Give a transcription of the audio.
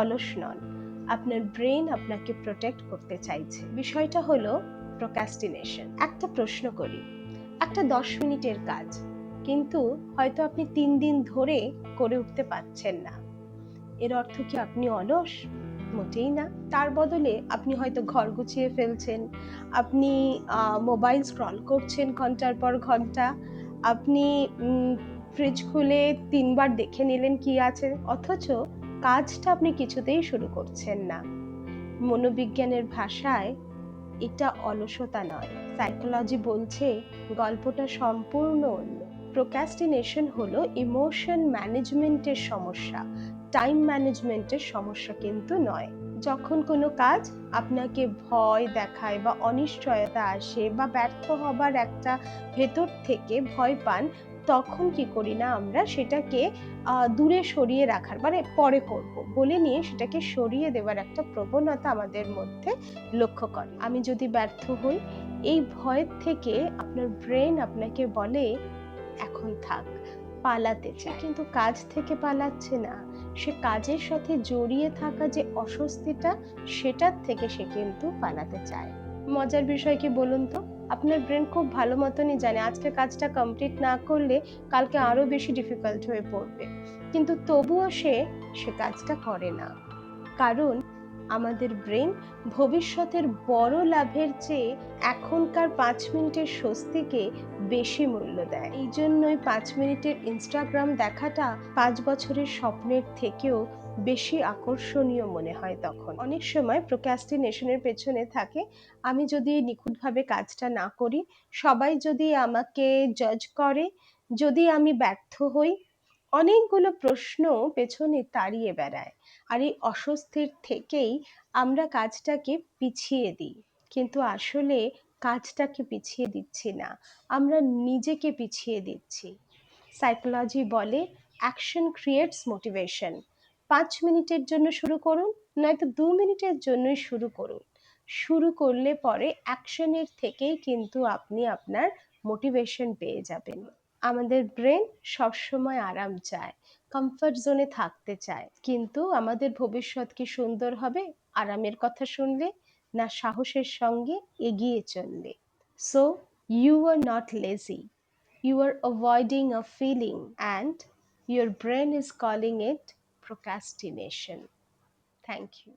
অলস নন, আপনার ব্রেন আপনাকে প্রোটেক্ট করতে চাইছে। বিষয়টা হলো প্রোক্রাস্টিনেশন। একটা প্রশ্ন করি, একটা 10 মিনিটের কাজ কিন্তু হয়তো আপনি 3 দিন ধরে করে উঠতে পারছেন না, এর অর্থ কি আপনি অলস? মোটেই না। তার বদলে আপনি হয়তো ঘর গুছিয়ে ফেলছেন, আপনি মোবাইল স্ক্রল করছেন ঘন্টার পর ঘন্টা, আপনি ফ্রিজ খুলে 3বার দেখে নিলেন কি আছে, অথচ কাজটা আপনি কিছুতেই শুরু করছেন না। মনোবিজ্ঞানের ভাষায় এটা অলসতা নয়, সাইকোলজি বলছে গল্পটা সম্পূর্ণ অন্য। প্রোক্রাস্টিনেশন হলো ইমোশন ম্যানেজমেন্টের সমস্যা, টাইম ম্যানেজমেন্টের সমস্যা কিন্তু নয়। যখন কোনো কাজ আপনাকে ভয় দেখায় বা অনিশ্চয়তা আসে বা ব্যর্থ হবার একটা ভেতর থেকে ভয় পান, তখন কি করি না আমরা সেটাকে দূরে সরিয়ে রাখার, মানে পরে করব বলে নিয়ে সেটাকে সরিয়ে দেওয়ার একটা প্রবণতা আমাদের মধ্যে লক্ষ্য করে। আমি যদি ব্যর্থ হই, এই ভয়ের থেকে আপনার ব্রেন আপনাকে বলে এখন থাক, পালাতে চায়। কিন্তু কাজ থেকে পালাচ্ছে না, সে কাজের সাথে জড়িয়ে থাকা যে অস্বস্তিটা, সেটার থেকে সে কিন্তু পালাতে চায়। মজার বিষয় কি বলুন তো, আপনার ব্রেন খুব ভালো মতনই জানে আজকে কাজটা কমপ্লিট না করলে কালকে আরো বেশি ডিফিকাল্ট হয়ে পড়বে, কিন্তু তবুও সে কাজটা করে না। কারণ আমাদের ব্রেন ভবিষ্যতের বড় লাভের চেয়ে এখনকার 5 মিনিটের স্বস্তিকে বেশি মূল্য দেয়। এই জন্যই 5 মিনিটের ইনস্টাগ্রাম দেখাটা 5 বছরের স্বপ্নের থেকেও বেশি আকর্ষণীয় মনে হয় তখন। অনেক সময় প্রোক্রাস্টিনেশনের পেছনে থাকে আমি যদি নিখুঁতভাবে কাজটা না করি, সবাই যদি আমাকে জাজ করে, যদি আমি ব্যর্থ হই, অনেকগুলো প্রশ্ন পেছনে তাড়িয়ে বেড়ায়। আর এই অস্বস্তির থেকেই আমরা কাজটাকে পিছিয়ে দিই, কিন্তু আসলে কাজটাকে পিছিয়ে দিচ্ছি না, আমরা নিজেকে পিছিয়ে দিচ্ছি। সাইকোলজি বলে অ্যাকশন ক্রিয়েটস মোটিভেশন। 5 মিনিটের জন্য শুরু করুন, নয়তো 2 মিনিটের জন্যই শুরু করুন। শুরু করলে পরে অ্যাকশনের থেকেই কিন্তু আপনি আপনার মোটিভেশন পেয়ে যাবেন। আমাদের ব্রেন সবসময় আরাম চায়, কমফর্ট জোনে থাকতে চায়, কিন্তু আমাদের ভবিষ্যৎ কি সুন্দর হবে আরামের কথা শুনলে, না সাহসের সঙ্গে এগিয়ে চললে? So you are not lazy, you are avoiding a feeling and your brain is calling it procrastination. Thank you.